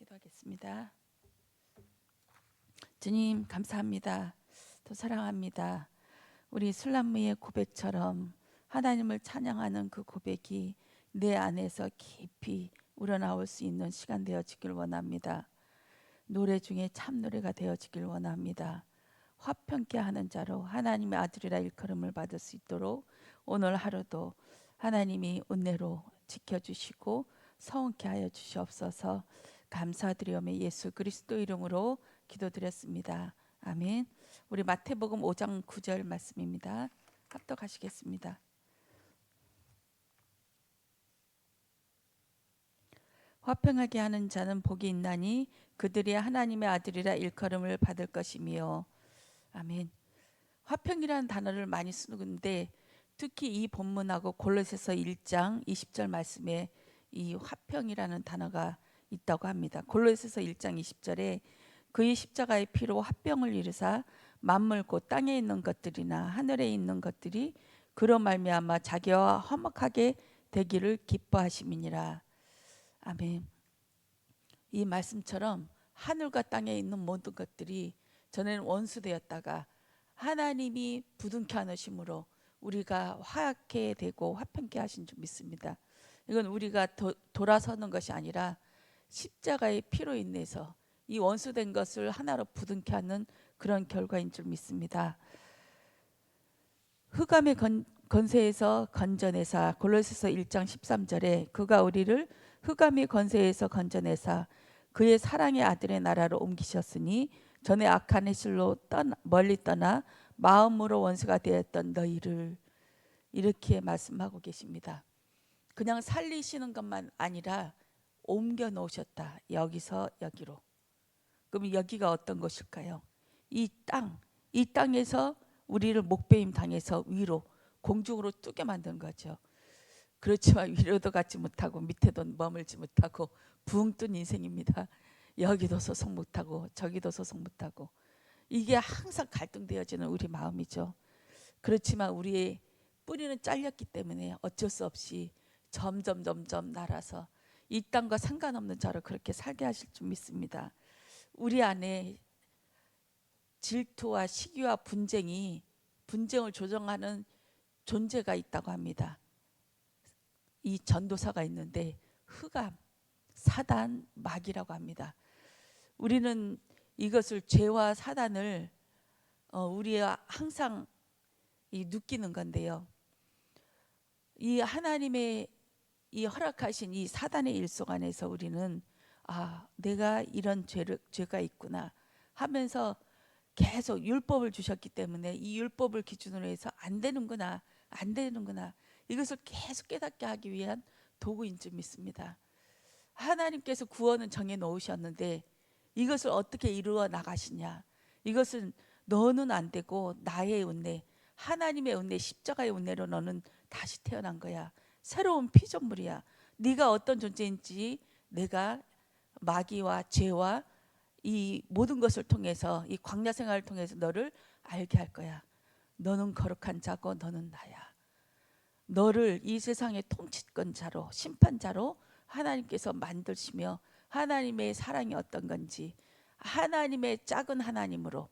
기도하겠습니다. 주님 감사합니다. 또 사랑합니다. 우리 술람미의 고백처럼 하나님을 찬양하는 그 고백이 내 안에서 깊이 우러나올 수 있는 시간 되어지길 원합니다. 노래 중에 참 노래가 되어지길 원합니다. 화평케 하는 자로 하나님의 아들이라 일컬음을 받을 수 있도록 오늘 하루도 하나님이 은혜로 지켜주시고 성케 하여 주시옵소서. 감사드리오며 예수 그리스도 이름으로 기도드렸습니다. 아멘. 우리 마태복음 5장 9절 말씀입니다. 합독하시겠습니다. 화평하게 하는 자는 복이 있나니 그들이 하나님의 아들이라 일컬음을 받을 것이며. 아멘. 화평이라는 단어를 많이 쓰는데 특히 이 본문하고 골로새서 1장 20절 말씀에 이 화평이라는 단어가 있다고 합니다. 골로새서 1장 20절에 그의 십자가의 피로 화평을 이루사 만물 곧 땅에 있는 것들이나 하늘에 있는 것들이 그로 말미암아 자기와 화목하게 되기를 기뻐하심이니라. 아멘. 이 말씀처럼 하늘과 땅에 있는 모든 것들이 전에는 원수되었다가 하나님이 부둥켜 안으심으로 우리가 화합게 되고 화평케 하신 줄 믿습니다. 이건 우리가 돌아서는 것이 아니라 십자가의 피로 인해서 이 원수된 것을 하나로 부둥켜 안는 그런 결과인 줄 믿습니다. 흑암의 권세에서 건져내사 골로새서 1장 13절에 그가 우리를 흑암의 권세에서 건져내사 그의 사랑의 아들의 나라로 옮기셨으니 전에 악한 해실로 멀리 떠나 마음으로 원수가 되었던 너희를, 이렇게 말씀하고 계십니다. 그냥 살리시는 것만 아니라 옮겨 놓으셨다. 여기서 여기로. 그럼 여기가 어떤 곳일까요? 이 땅에서 우리를 목배임 당해서 위로 공중으로 뜨게 만든 거죠. 그렇지만 위로도 가지 못하고 밑에도 머물지 못하고 붕 뜬 인생입니다. 여기도 소속 못하고 저기도 소속 못하고, 이게 항상 갈등되어지는 우리 마음이죠. 그렇지만 우리의 뿌리는 잘렸기 때문에 어쩔 수 없이 점점 날아서 이 땅과 상관없는 자로 그렇게 살게 하실 줄 믿습니다. 우리 안에 질투와 시기와 분쟁을 조정하는 존재가 있다고 합니다. 이 전도사가 있는데 흑암, 사단, 마귀라고 합니다. 우리는 이것을 죄와 사단을 우리가 항상 느끼는 건데요. 이 하나님의 이 허락하신 이 사단의 일속 안에서 우리는 내가 이런 죄가 있구나 하면서 계속 율법을 주셨기 때문에 이 율법을 기준으로 해서 안 되는구나 이것을 계속 깨닫게 하기 위한 도구인 줄 믿습니다. 하나님께서 구원은 정해 놓으셨는데 이것을 어떻게 이루어 나가시냐, 이것은 너는 안 되고 나의 은혜, 하나님의 은혜, 십자가의 은혜로 너는 다시 태어난 거야. 새로운 피조물이야. 네가 어떤 존재인지 내가 마귀와 죄와 이 모든 것을 통해서, 이 광야 생활을 통해서 너를 알게 할 거야. 너는 거룩한 자고 너는 나야. 너를 이 세상의 통치권자로, 심판자로 하나님께서 만드시며 하나님의 사랑이 어떤 건지, 하나님의 작은 하나님으로,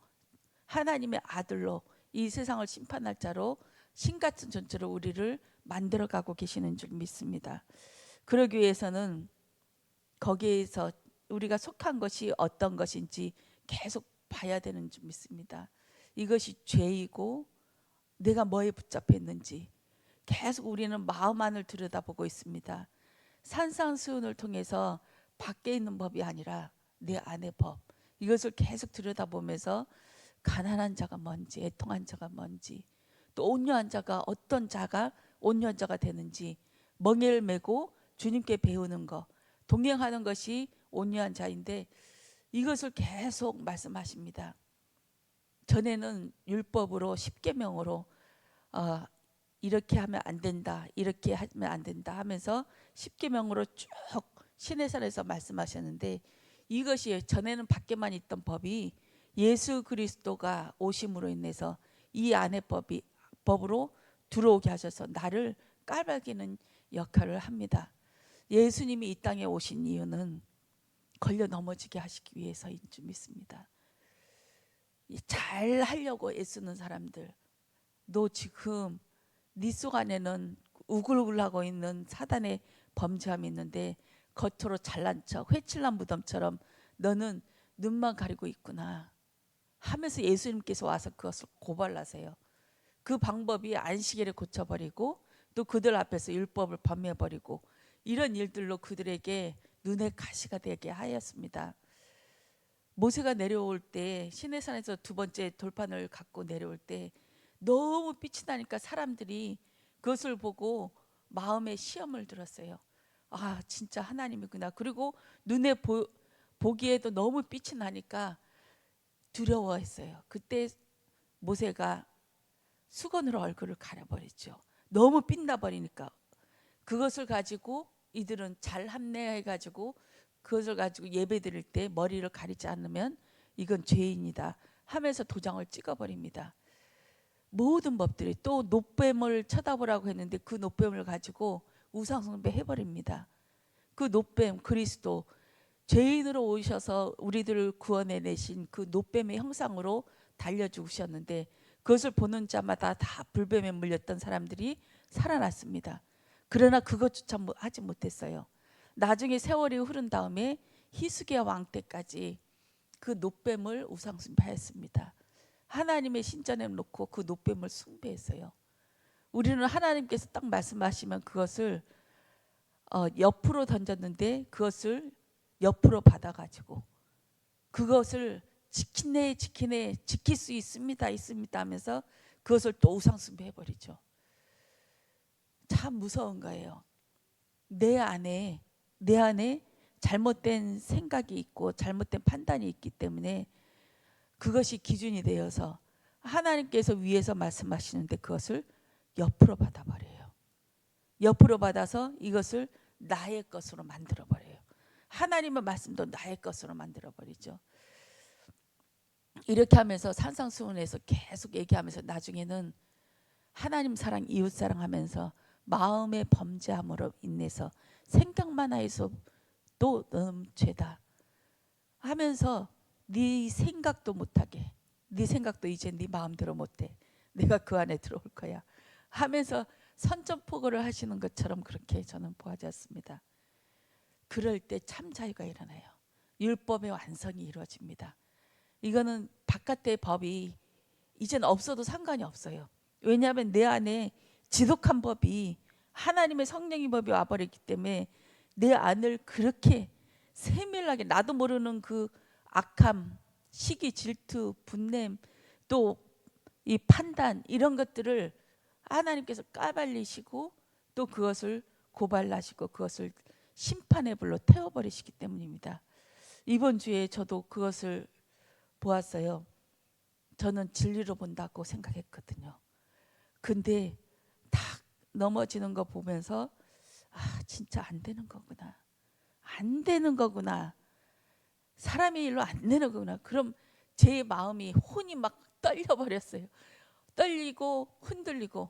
하나님의 아들로 이 세상을 심판할 자로 신같은 존재로 우리를 만들어가고 계시는 줄 믿습니다. 그러기 위해서는 거기에서 우리가 속한 것이 어떤 것인지 계속 봐야 되는 줄 믿습니다. 이것이 죄이고 내가 뭐에 붙잡혀 있는지 계속 우리는 마음 안을 들여다보고 있습니다. 산상수훈을 통해서 밖에 있는 법이 아니라 내 안의 법, 이것을 계속 들여다보면서 가난한 자가 뭔지, 애통한 자가 뭔지, 또 온유한 자가 어떤 자가 온유한 자가 되는지, 멍에를 메고 주님께 배우는 것, 동행하는 것이 온유한 자인데 이것을 계속 말씀하십니다. 전에는 율법으로 십계명으로 이렇게 하면 안 된다, 이렇게 하면 안 된다 하면서 십계명으로 쭉 시내산에서 말씀하셨는데, 이것이 전에는 밖에만 있던 법이 예수 그리스도가 오심으로 인해서 이 안의 법으로 들어오게 하셔서 나를 깔아기는 역할을 합니다. 예수님이 이 땅에 오신 이유는 걸려 넘어지게 하시기 위해서인 줄 믿습니다. 잘 하려고 애쓰는 사람들, 너 지금 네 속 안에는 우글우글하고 있는 사단의 범죄함이 있는데 겉으로 잘난 척 회칠한 무덤처럼 너는 눈만 가리고 있구나 하면서 예수님께서 와서 그것을 고발하세요. 그 방법이 안식일을 고쳐버리고 또 그들 앞에서 율법을 범해버리고 이런 일들로 그들에게 눈의 가시가 되게 하였습니다. 모세가 내려올 때 시내산에서 두 번째 돌판을 갖고 내려올 때 너무 빛이 나니까 사람들이 그것을 보고 마음에 시험을 들었어요. 아 진짜 하나님이구나. 그리고 눈에 보기에도 너무 빛이 나니까 두려워했어요. 그때 모세가 수건으로 얼굴을 가려버렸죠. 너무 빛나 버리니까. 그것을 가지고 이들은 잘 합리해 가지고 그것을 가지고 예배 드릴 때 머리를 가리지 않으면 이건 죄인이다 하면서 도장을 찍어버립니다. 모든 법들이 또 놋뱀을 쳐다보라고 했는데 그 놋뱀을 가지고 우상숭배 해버립니다. 그 놋뱀 그리스도 죄인으로 오셔서 우리들을 구원해 내신 그 놋뱀의 형상으로 달려 죽으셨는데 그것을 보는 자마다 다 불뱀에 물렸던 사람들이 살아났습니다. 그러나 그것조차 하지 못했어요. 나중에 세월이 흐른 다음에 히스기야 왕 때까지 그 놋뱀을 우상숭배했습니다. 하나님의 신전에 놓고 그 놋뱀을 숭배했어요. 우리는 하나님께서 딱 말씀하시면 그것을 옆으로 던졌는데 그것을 옆으로 받아가지고 그것을 지킬 수 있습니다 하면서 그것을 또 우상숭배해버리죠. 참 무서운 거예요. 내 안에 잘못된 생각이 있고 잘못된 판단이 있기 때문에 그것이 기준이 되어서 하나님께서 위에서 말씀하시는데 그것을 옆으로 받아버려요. 옆으로 받아서 이것을 나의 것으로 만들어버려요. 하나님의 말씀도 나의 것으로 만들어버리죠. 이렇게 하면서 산상수훈에서 계속 얘기하면서 나중에는 하나님 사랑 이웃 사랑하면서 마음의 범죄함으로 인해서 생각만 하여서 또 너는 죄다 하면서 네 생각도 못하게 네 생각도 이제 네 마음대로 못해 내가 그 안에 들어올 거야 하면서 선전포고를 하시는 것처럼 그렇게 저는 보아졌습니다. 그럴 때 참 자유가 일어나요. 율법의 완성이 이루어집니다. 이거는 바깥의 법이 이젠 없어도 상관이 없어요. 왜냐하면 내 안에 지독한 법이 하나님의 성령의 법이 와버렸기 때문에 내 안을 그렇게 세밀하게 나도 모르는 그 악함, 시기, 질투, 분냄 또 이 판단 이런 것들을 하나님께서 까발리시고 또 그것을 고발하시고 그것을 심판의 불로 태워버리시기 때문입니다. 이번 주에 저도 그것을 보았어요. 저는 진리로 본다고 생각했거든요. 근데 탁 넘어지는 거 보면서 아 진짜 안 되는 거구나. 안 되는 거구나. 사람의 일로 안 되는 거구나. 그럼 제 마음이 혼이 막 떨려버렸어요. 떨리고 흔들리고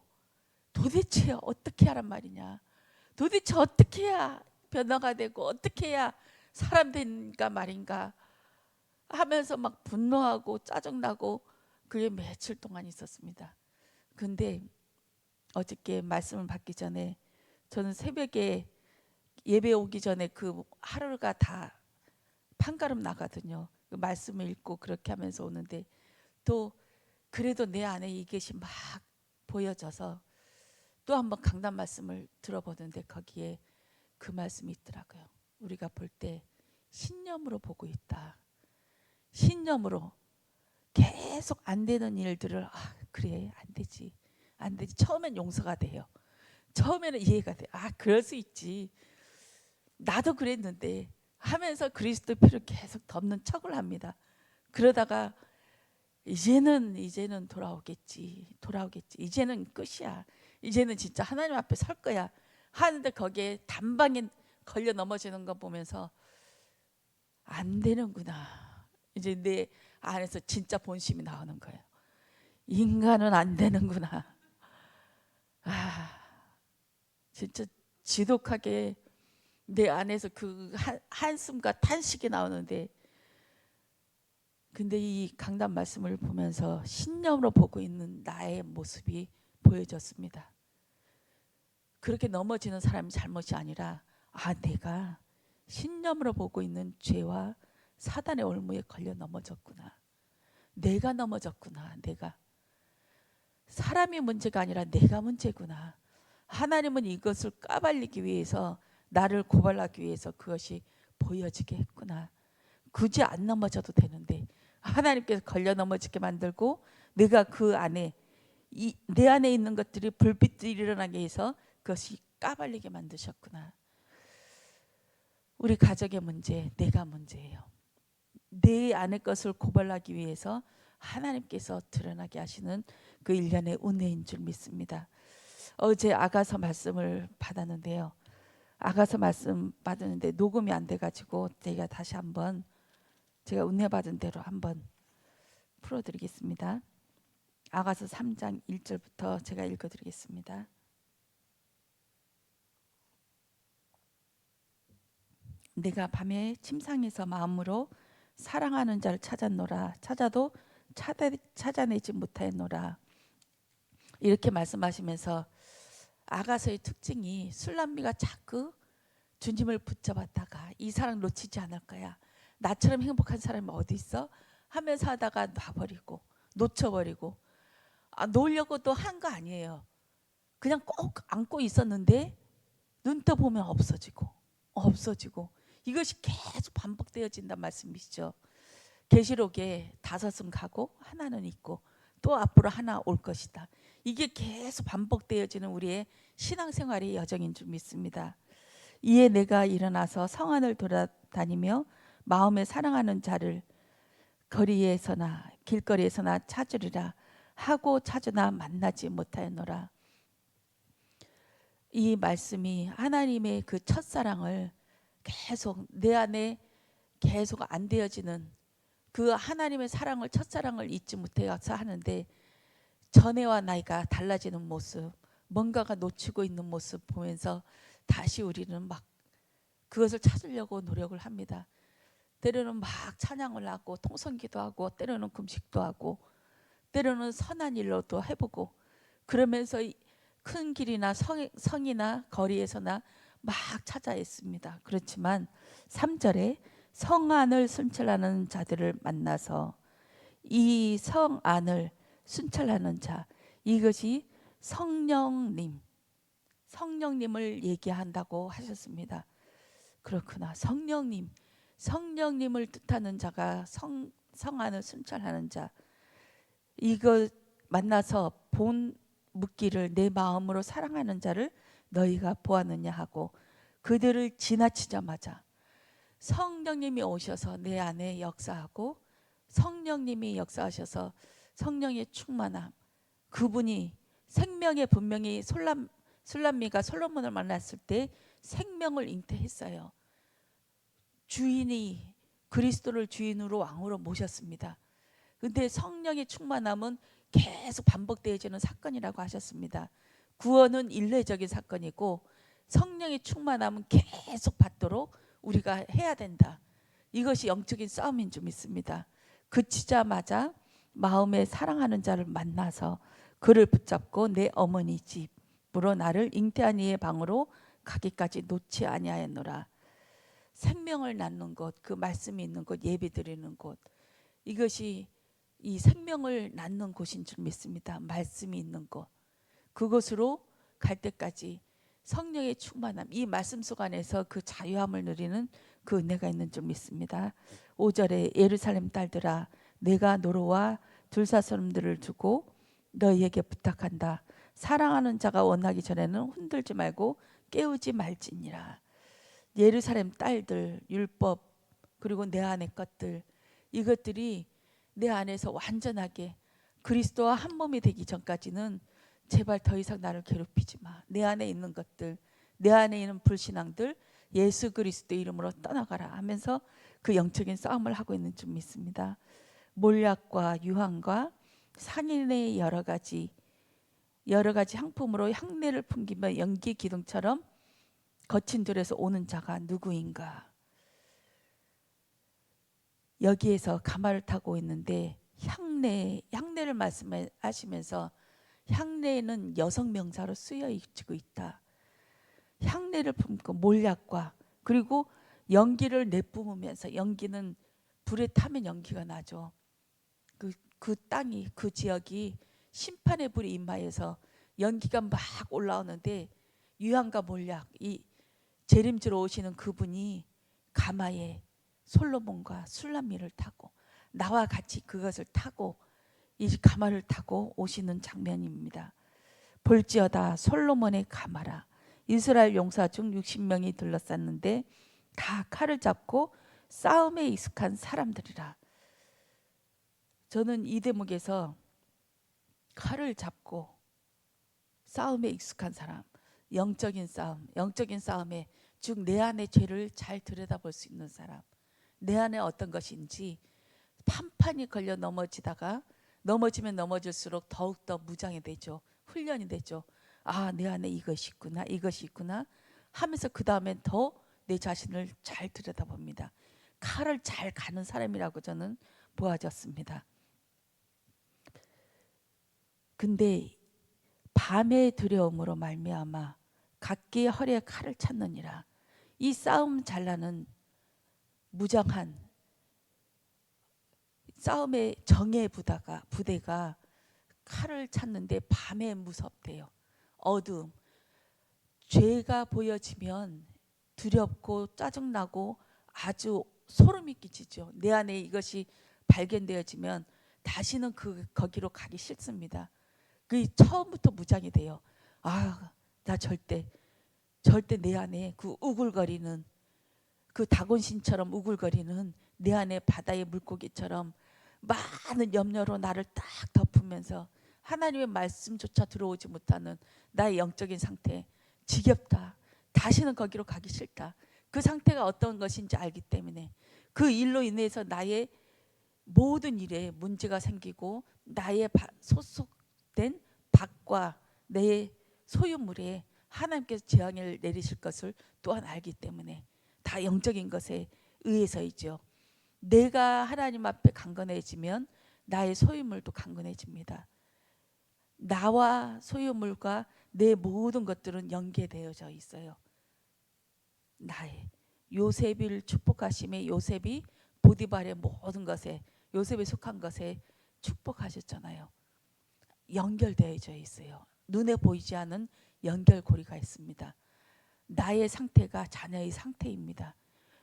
도대체 어떻게 하란 말이냐. 도대체 어떻게 해야 변화가 되고 어떻게 해야 사람 된가 말인가 하면서 막 분노하고 짜증나고 그게 며칠 동안 있었습니다. 근데 어저께 말씀을 받기 전에 저는 새벽에 예배 오기 전에 그 하루가 다 판가름 나거든요. 그 말씀을 읽고 그렇게 하면서 오는데 또 그래도 내 안에 이것이 막 보여져서 또 한번 강단 말씀을 들어보는데 거기에 그 말씀이 있더라고요. 우리가 볼 때 신념으로 보고 있다. 신념으로 계속 안 되는 일들을 그래 안 되지 안 되지 처음엔 용서가 돼요. 처음에는 이해가 돼. 그럴 수 있지. 나도 그랬는데 하면서 그리스도 피를 계속 덮는 척을 합니다. 그러다가 이제는 돌아오겠지. 이제는 끝이야. 이제는 진짜 하나님 앞에 설 거야. 하는데 거기에 단방에 걸려 넘어지는 거 보면서 안 되는구나. 이제 내 안에서 진짜 본심이 나오는 거예요. 인간은 안 되는구나. 진짜 지독하게 내 안에서 그 한숨과 탄식이 나오는데, 근데 이 강단 말씀을 보면서 신념으로 보고 있는 나의 모습이 보여졌습니다. 그렇게 넘어지는 사람이 잘못이 아니라, 내가 신념으로 보고 있는 죄와 사단의 올무에 걸려 넘어졌구나. 내가 넘어졌구나. 내가 사람이 문제가 아니라 내가 문제구나. 하나님은 이것을 까발리기 위해서, 나를 고발하기 위해서 그것이 보여지게 했구나. 굳이 안 넘어져도 되는데 하나님께서 걸려 넘어지게 만들고, 내가 그 안에 내 안에 있는 것들이 불빛이 일어나게 해서 그것이 까발리게 만드셨구나. 우리 가족의 문제, 내가 문제예요. 내 안의 것을 고발하기 위해서 하나님께서 드러나게 하시는 그 일련의 은혜인 줄 믿습니다. 어제 아가서 말씀을 받았는데요. 아가서 말씀 받았는데 녹음이 안 돼가지고 제가 다시 한번 제가 은혜 받은 대로 한번 풀어드리겠습니다. 아가서 3장 1절부터 제가 읽어드리겠습니다. 내가 밤에 침상에서 마음으로 사랑하는 자를 찾았노라. 찾아도 찾아내지 못하였노라. 이렇게 말씀하시면서 아가서의 특징이, 술람미가 자꾸 주님을 붙잡았다가 이 사람 놓치지 않을 거야, 나처럼 행복한 사람이 어디 있어 하면서 하다가 놔버리고 놓쳐버리고, 놓으려고도 한 거 아니에요. 그냥 꼭 안고 있었는데 눈 떠보면 없어지고 이것이 계속 반복되어진단 말씀이시죠. 계시록에 5은 가고 하나는 있고 또 앞으로 하나 올 것이다. 이게 계속 반복되어지는 우리의 신앙생활의 여정인 줄 믿습니다. 이에 내가 일어나서 성 안을 돌아다니며 마음에 사랑하는 자를 거리에서나 길거리에서나 찾으리라 하고 찾으나 만나지 못하였노라. 이 말씀이 하나님의 그 첫사랑을 계속 내 안에 계속 안 되어지는 그 하나님의 사랑을, 첫사랑을 잊지 못해서 하는데, 전에와 나이가 달라지는 모습, 뭔가가 놓치고 있는 모습 보면서 다시 우리는 막 그것을 찾으려고 노력을 합니다. 때로는 막 찬양을 하고 통성기도 하고 때로는 금식도 하고 때로는 선한 일로도 해보고, 그러면서 큰 길이나 성이나 거리에서나 막 찾아 했습니다. 그렇지만 3절에 성 안을 순찰하는 자들을 만나서, 이 성 안을 순찰하는 자, 이것이 성령님을 얘기한다고 하셨습니다. 그렇구나. 성령님을 뜻하는 자가 성 안을 순찰하는 자, 이거 만나서 묻기를 내 마음으로 사랑하는 자를 너희가 보았느냐 하고, 그들을 지나치자마자 성령님이 오셔서 내 안에 역사하고, 성령님이 역사하셔서 성령의 충만함, 그분이 생명의, 분명히 술람미가 솔로몬을 만났을 때 생명을 잉태했어요. 주인이 그리스도를 주인으로 왕으로 모셨습니다. 근데 성령의 충만함은 계속 반복되어지는 사건이라고 하셨습니다. 구원은 일례적인 사건이고 성령의 충만함은 계속 받도록 우리가 해야 된다. 이것이 영적인 싸움인 줄 믿습니다. 그치자마자 마음에 사랑하는 자를 만나서 그를 붙잡고 내 어머니 집으로 나를 잉태한 이의 방으로 가기까지 놓지 아니하였노라. 생명을 낳는 곳, 그 말씀이 있는 곳, 예배 드리는 곳, 이것이 이 생명을 낳는 곳인 줄 믿습니다. 말씀이 있는 곳, 그곳으로 갈 때까지 성령의 충만함, 이 말씀 속 안에서 그 자유함을 누리는 그 은혜가 있는 줄 믿습니다. 5절에 예루살렘 딸들아, 내가 노로와 둘사람들을 두고 너희에게 부탁한다. 사랑하는 자가 원하기 전에는 흔들지 말고 깨우지 말지니라. 예루살렘 딸들, 율법, 그리고 내 안의 것들, 이것들이 내 안에서 완전하게 그리스도와 한 몸이 되기 전까지는 제발 더 이상 나를 괴롭히지 마. 내 안에 있는 것들, 내 안에 있는 불신앙들 예수 그리스도 이름으로 떠나가라 하면서 그 영적인 싸움을 하고 있는 줄 믿습니다. 몰약과 유황과 상인의 여러 가지 향품으로 향내를 풍기며 연기 기둥처럼 거친 들에서 오는 자가 누구인가? 여기에서 가마를 타고 있는데 향내를 말씀하시면서 향내는 여성 명사로 쓰여지고 있다. 향내를 품고 몰약과 그리고 연기를 내뿜으면서, 연기는 불에 타면 연기가 나죠. 그 땅이, 그 지역이 심판의 불이 임하여서 연기가 막 올라오는데 유황과 몰약, 이 재림지로 오시는 그분이 가마에 솔로몬과 술람미를 타고 나와 같이 그것을 타고 이 가마를 타고 오시는 장면입니다. 볼지어다 솔로몬의 가마라. 이스라엘 용사 중 60명이 둘러쌌는데 다 칼을 잡고 싸움에 익숙한 사람들이라. 저는 이 대목에서 칼을 잡고 싸움에 익숙한 사람, 영적인 싸움에 즉 내 안의 죄를 잘 들여다볼 수 있는 사람, 내 안에 어떤 것인지 판판이 걸려 넘어지면 넘어질수록 더욱더 무장이 되죠. 훈련이 되죠. 아, 내 안에 이것이 있구나 하면서 그 다음엔 더 내 자신을 잘 들여다봅니다. 칼을 잘 가는 사람이라고 저는 보아졌습니다. 근데 밤의 두려움으로 말미암아 각기 허리에 칼을 찾느니라. 이 싸움 잘나는 무장한 싸움의 정예 부대가 칼을 찾는데 밤에 무섭대요. 어두움, 죄가 보여지면 두렵고 짜증나고 아주 소름이 끼치죠. 내 안에 이것이 발견되어지면 다시는 거기로 가기 싫습니다. 그 처음부터 무장이 돼요. 아, 나 절대 내 안에 그 우글거리는, 그 다곤신처럼 우글거리는 내 안에 바다의 물고기처럼 많은 염려로 나를 딱 덮으면서 하나님의 말씀조차 들어오지 못하는 나의 영적인 상태, 지겹다, 다시는 거기로 가기 싫다. 그 상태가 어떤 것인지 알기 때문에 그 일로 인해서 나의 모든 일에 문제가 생기고 나의 소속된 밭과 내 소유물에 하나님께서 재앙을 내리실 것을 또한 알기 때문에 다 영적인 것에 의해서이죠. 내가 하나님 앞에 강건해지면 나의 소유물도 강건해집니다. 나와 소유물과 내 모든 것들은 연계되어져 있어요. 나의 요셉을 축복하심에 요셉이 보디발의 모든 것에, 요셉에 속한 것에 축복하셨잖아요. 연결되어져 있어요. 눈에 보이지 않은 연결고리가 있습니다. 나의 상태가 자녀의 상태입니다.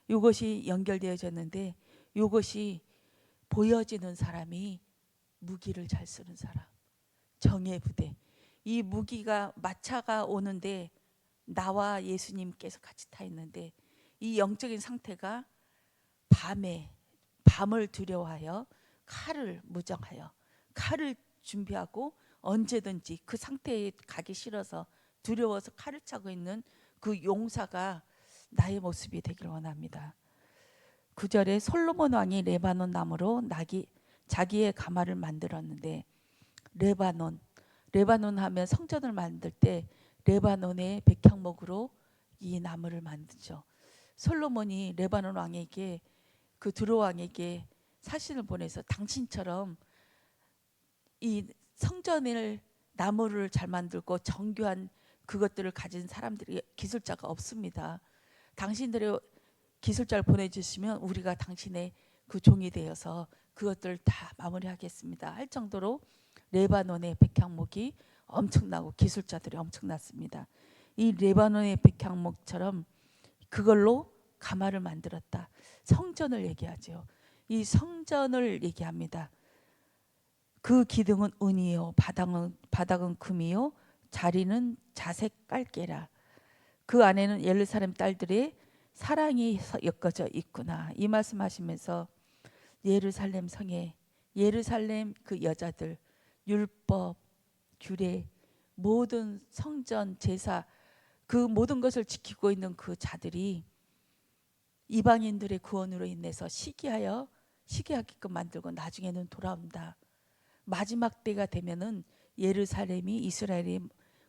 이것이 연결되어졌는데 이것이 보여지는 사람이 무기를 잘 쓰는 사람, 정예 부대. 이 무기가 마차가 오는데 나와 예수님께서 같이 타 있는데 이 영적인 상태가 밤을 두려워하여 칼을 무장하여 칼을 준비하고 언제든지 그 상태에 가기 싫어서 두려워서 칼을 차고 있는 그 용사가 나의 모습이 되길 원합니다. 9절에 솔로몬 왕이 레바논 나무로 자기의 가마를 만들었는데, 레바논 하면 성전을 만들 때 레바논의 백향목으로 이 나무를 만들죠. 솔로몬이 레바논 왕에게, 그 드로 왕에게 사신을 보내서 당신처럼 이 성전을 나무를 잘 만들고 정교한 그것들을 가진 사람들이, 기술자가 없습니다. 당신들의 기술자를 보내주시면 우리가 당신의 그 종이 되어서 그것들을 다 마무리하겠습니다 할 정도로 레바논의 백향목이 엄청나고 기술자들이 엄청났습니다. 이 레바논의 백향목처럼 그걸로 가마를 만들었다. 성전을 얘기하죠. 이 성전을 얘기합니다. 그 기둥은 은이요, 바닥은 금이요, 자리는 자색 깔개라. 그 안에는 예루살렘 딸들의 사랑이 엮어져 있구나. 이 말씀하시면서 예루살렘 성에, 예루살렘 그 여자들, 율법, 규례, 모든 성전, 제사, 그 모든 것을 지키고 있는 그 자들이 이방인들의 구원으로 인해서 시기하게끔 만들고 나중에는 돌아온다. 마지막 때가 되면은 예루살렘이, 이스라엘의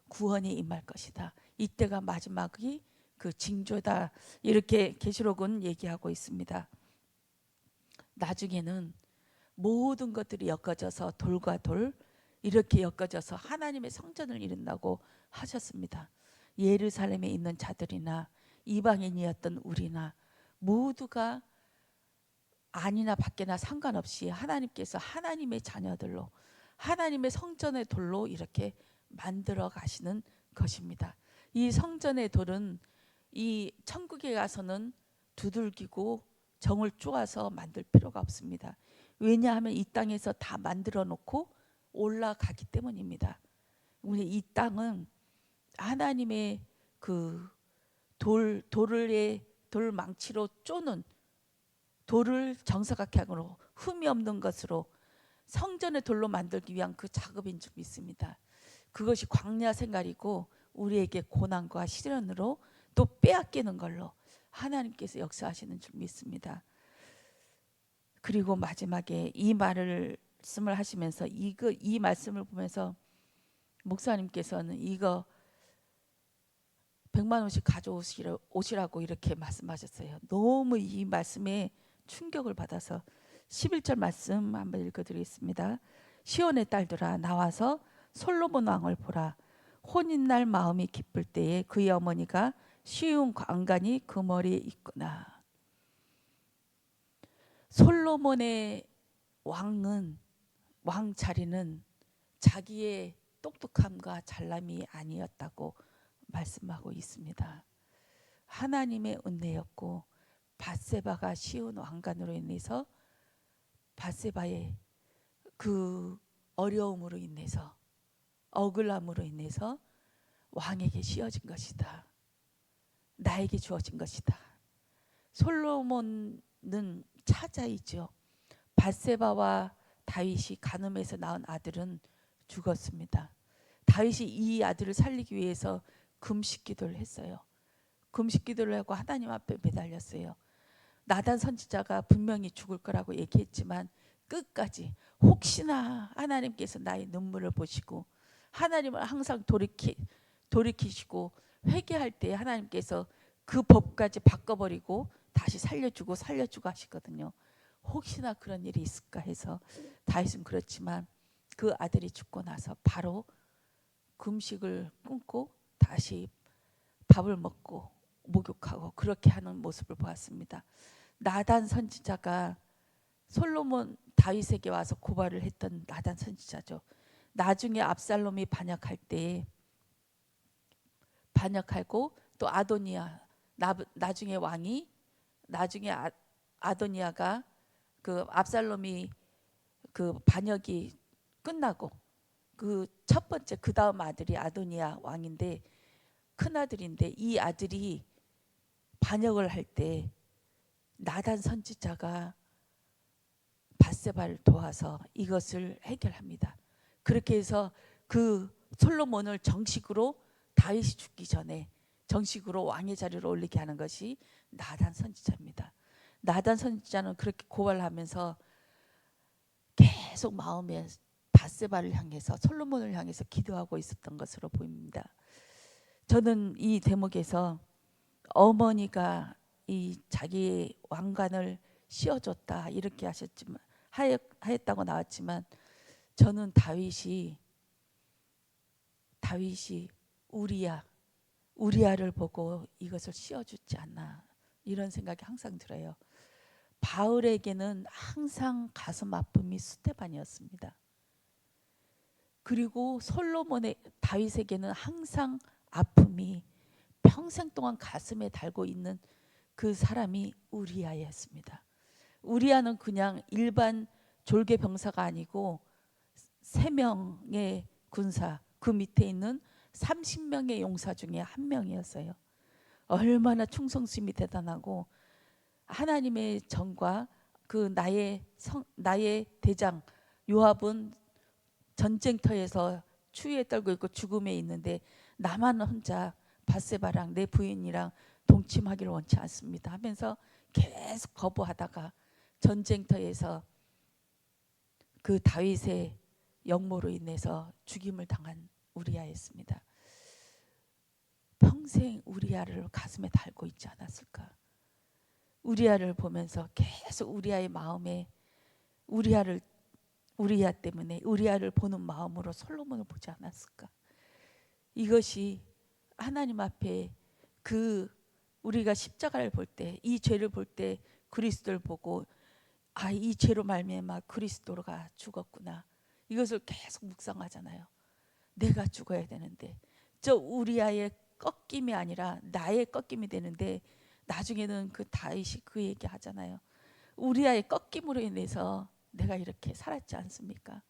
구원이 임할 것이다. 이때가 마지막이 그 징조다, 이렇게 계시록은 얘기하고 있습니다. 나중에는 모든 것들이 엮어져서 돌과 돌 이렇게 엮어져서 하나님의 성전을 이룬다고 하셨습니다. 예루살렘에 있는 자들이나 이방인이었던 우리나 모두가 안이나 밖이나 상관없이 하나님께서 하나님의 자녀들로 하나님의 성전의 돌로 이렇게 만들어 가시는 것입니다. 이 성전의 돌은 이 천국에 가서는 두들기고 정을 쪼아서 만들 필요가 없습니다. 왜냐하면 이 땅에서 다 만들어 놓고 올라가기 때문입니다. 우리 이 땅은 하나님의 그 돌망치로 쪼는, 돌을 정사각형으로 흠이 없는 것으로 성전의 돌로 만들기 위한 그 작업인 줄 믿습니다. 그것이 광야 생활이고 우리에게 고난과 시련으로 또 빼앗기는 걸로 하나님께서 역사하시는 줄 믿습니다. 그리고 마지막에 이 말씀을 하시면서 이 말씀을 보면서 목사님께서는 이거 100만 원씩 가져오시라고 이렇게 말씀하셨어요. 너무 이 말씀에 충격을 받아서 11절 말씀 한번 읽어드리겠습니다. 시온의 딸들아 나와서 솔로몬 왕을 보라. 혼인날 마음이 기쁠 때에 그의 어머니가 쉬운 광관이 그 머리에 있구나. 솔로몬의 왕 자리는 자기의 똑똑함과 잘남이 아니었다고 말씀하고 있습니다. 하나님의 은혜였고 밧세바가 쉬운 왕관으로 인해서 밧세바의 그 어려움으로 인해서 억울함으로 인해서 왕에게 씌워진 것이다. 나에게 주어진 것이다. 솔로몬은 차자이죠. 밧세바와 다윗이 간음해서 낳은 아들은 죽었습니다. 다윗이 이 아들을 살리기 위해서 금식 기도를 했어요. 금식 기도를 하고 하나님 앞에 매달렸어요. 나단 선지자가 분명히 죽을 거라고 얘기했지만 끝까지 혹시나 하나님께서 나의 눈물을 보시고 하나님을 항상 돌이키시고 회개할 때 하나님께서 그 법까지 바꿔버리고 다시 살려주고 하시거든요. 혹시나 그런 일이 있을까 해서 다윗은 그렇지만 그 아들이 죽고 나서 바로 금식을 끊고 다시 밥을 먹고 목욕하고 그렇게 하는 모습을 보았습니다. 나단 선지자가 솔로몬 다윗에게 와서 고발을 했던 나단 선지자죠. 나중에 압살롬이 반역할 때 반역하고 또 아도니아 나중에 왕이 아도니아가 그 압살롬이 그 반역이 끝나고 그 첫 번째 그 다음 아들이 아도니아 왕인데 큰 아들인데 이 아들이 반역을 할 때 나단 선지자가 밧세바를 도와서 이것을 해결합니다. 그렇게 해서 그 솔로몬을 정식으로 다윗이 죽기 전에 정식으로 왕의 자리로 올리게 하는 것이 나단 선지자입니다. 나단 선지자는 그렇게 고발하면서 계속 마음에 밧세바를 향해서 솔로몬을 향해서 기도하고 있었던 것으로 보입니다. 저는 이 대목에서 어머니가 이 자기의 왕관을 씌워줬다 이렇게 하였다고 나왔지만 저는 다윗이 우리아를 보고 이것을 씌워주지 않나 이런 생각이 항상 들어요. 바울에게는 항상 가슴 아픔이 스테반이었습니다. 그리고 다윗에게는 항상 아픔이 평생 동안 가슴에 달고 있는 그 사람이 우리아였습니다. 우리아는 그냥 일반 졸개 병사가 아니고 3명의 군사, 그 밑에 있는 30명의 용사 중에 한 명이었어요. 얼마나 충성심이 대단하고 하나님의 정과 그 나의 대장 요압은 전쟁터에서 추위에 떨고 있고 죽음에 있는데 나만 혼자 밧세바랑 내 부인이랑 동침하기를 원치 않습니다 하면서 계속 거부하다가 전쟁터에서 그 다윗의 역모로 인해서 죽임을 당한 우리아였습니다. 평생 우리아를 가슴에 달고 있지 않았을까? 우리아를 보면서 계속 우리아의 마음에 우리아 때문에 우리아를 보는 마음으로 솔로몬을 보지 않았을까? 이것이 하나님 앞에 그 우리가 십자가를 볼 때, 이 죄를 볼 때 그리스도를 보고 이 죄로 말미암아 그리스도가 죽었구나. 이것을 계속 묵상하잖아요. 내가 죽어야 되는데 저 우리아의 꺾임이 아니라 나의 꺾임이 되는데, 나중에는 그 다윗이 그 얘기 하잖아요. 우리아의 꺾임으로 인해서 내가 이렇게 살았지 않습니까?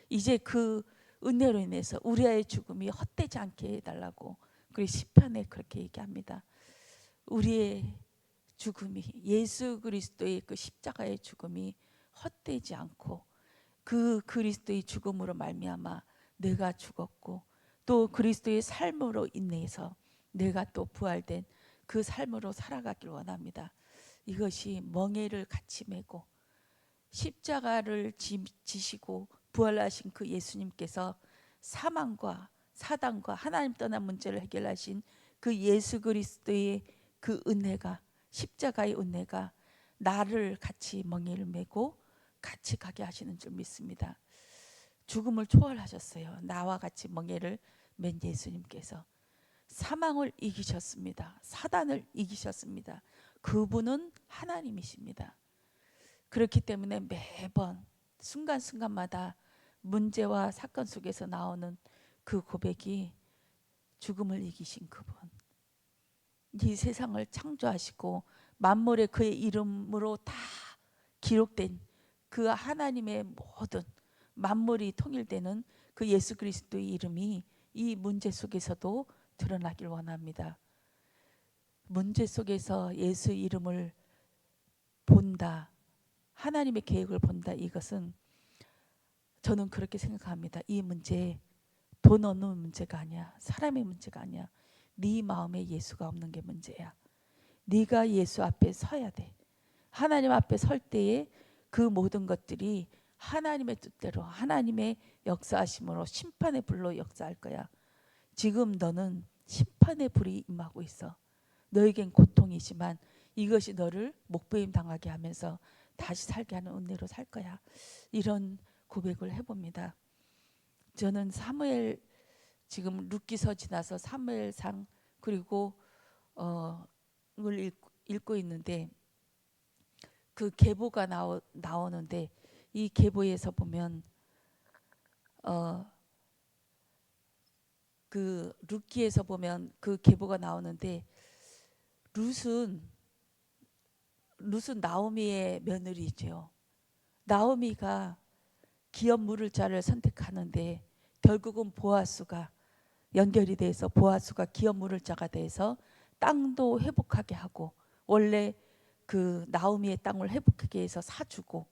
이제 그 은혜로 인해서 우리아의 죽음이 헛되지 않게 해달라고 그리고 시편에 그렇게 얘기합니다. 우리의 죽음이, 예수 그리스도의 그 십자가의 죽음이 헛되지 않고 그 그리스도의 죽음으로 말미암아 내가 죽었고 또 그리스도의 삶으로 인해서 내가 또 부활된 그 삶으로 살아가길 원합니다. 이것이 멍에를 같이 메고 십자가를 지시고 부활하신 그 예수님께서 사망과 사단과 하나님 떠난 문제를 해결하신 그 예수 그리스도의 그 은혜가, 십자가의 은혜가 나를 같이 멍에를 메고 같이 가게 하시는 줄 믿습니다. 죽음을 초월하셨어요. 나와 같이 멍에를 맨 예수님께서 사망을 이기셨습니다. 사단을 이기셨습니다. 그분은 하나님이십니다. 그렇기 때문에 매번 순간순간마다 문제와 사건 속에서 나오는 그 고백이 죽음을 이기신 그분, 이 세상을 창조하시고 만물의 그의 이름으로 다 기록된 그 하나님의 모든 만물이 통일되는 그 예수 그리스도의 이름이 이 문제 속에서도 드러나길 원합니다. 문제 속에서 예수 이름을 본다, 하나님의 계획을 본다, 이것은 저는 그렇게 생각합니다. 이 문제 돈 없는 문제가 아니야. 사람의 문제가 아니야. 네 마음에 예수가 없는 게 문제야. 네가 예수 앞에 서야 돼. 하나님 앞에 설 때에 그 모든 것들이 하나님의 뜻대로 하나님의 역사하심으로 심판의 불로 역사할 거야. 지금 너는 심판의 불이 임하고 있어. 너에겐 고통이지만 이것이 너를 목배임 당하게 하면서 다시 살게 하는 은혜로 살 거야. 이런 고백을 해봅니다. 저는 사무엘, 지금 룻기서 지나서 사무엘상 그리고 을 읽고 있는데 그 계보가 나오는데 이 계보에서 보면 그 룻기에서 보면 그 계보가 나오는데 룻은 나오미의 며느리죠. 나오미가 기업 물을 자를 선택하는데 결국은 보아스가 연결이 돼서 보아스가 기업 물을 자가 돼서 땅도 회복하게 하고 원래 그 나오미의 땅을 회복하게 해서 사주고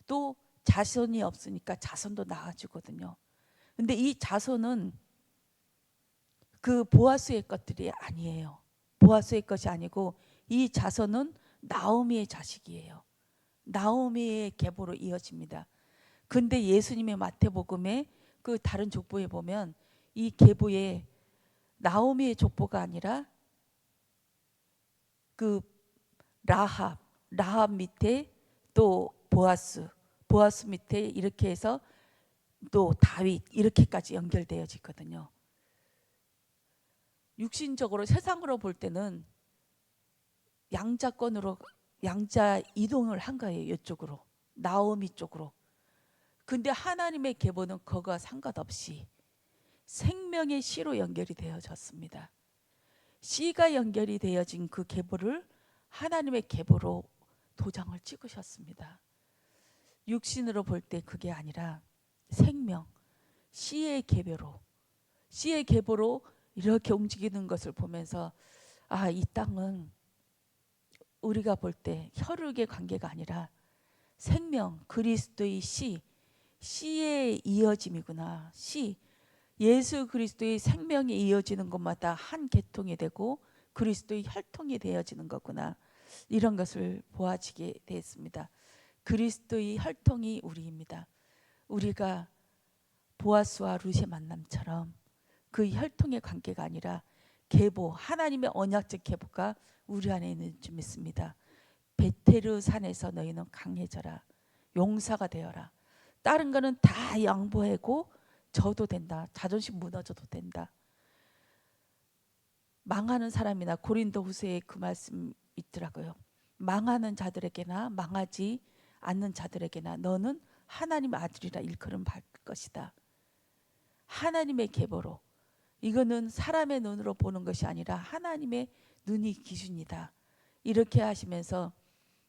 또 자손이 없으니까 자손도 낳아주거든요. 근데 이 자손은 그 보아스의 것들이 아니에요. 보아스의 것이 아니고 이 자손은 나오미의 자식이에요. 나오미의 계보로 이어집니다. 근데 예수님의 마태복음에 그 다른 족보에 보면 이 계보에 나오미의 족보가 아니라 그 라합 밑에 또 보아스 밑에 이렇게 해서 또 다윗 이렇게까지 연결되어지거든요. 육신적으로 세상으로 볼 때는 양자 이동을 한 거예요. 이쪽으로 나오미 쪽으로. 근데 하나님의 계보는 그거와 상관없이 생명의 씨로 연결이 되어졌습니다. 씨가 연결이 되어진 그 계보를 하나님의 계보로 도장을 찍으셨습니다. 육신으로 볼 때 그게 아니라 생명, 씨의 계보로 이렇게 움직이는 것을 보면서 이 땅은 우리가 볼 때 혈육의 관계가 아니라 생명, 그리스도의 씨의 이어짐이구나. 예수 그리스도의 생명이 이어지는 것마다 한 계통이 되고 그리스도의 혈통이 되어지는 거구나. 이런 것을 보아지게 되었습니다. 그리스도의 혈통이 우리입니다. 우리가 보아스와 룻의 만남처럼 그 혈통의 관계가 아니라 계보, 하나님의 언약적 계보가 우리 안에 있는 줄 믿습니다. 베테르 산에서 너희는 강해져라. 용사가 되어라. 다른 거는 다 양보하고 져도 된다. 자존심 무너져도 된다. 망하는 사람이나 고린도 후서에 그 말씀 있더라고요. 망하는 자들에게나 망하지 않는 자들에게나 너는 하나님의 아들이라 일컬음 받을 것이다. 하나님의 계보로. 이거는 사람의 눈으로 보는 것이 아니라 하나님의 눈이 기준이다. 이렇게 하시면서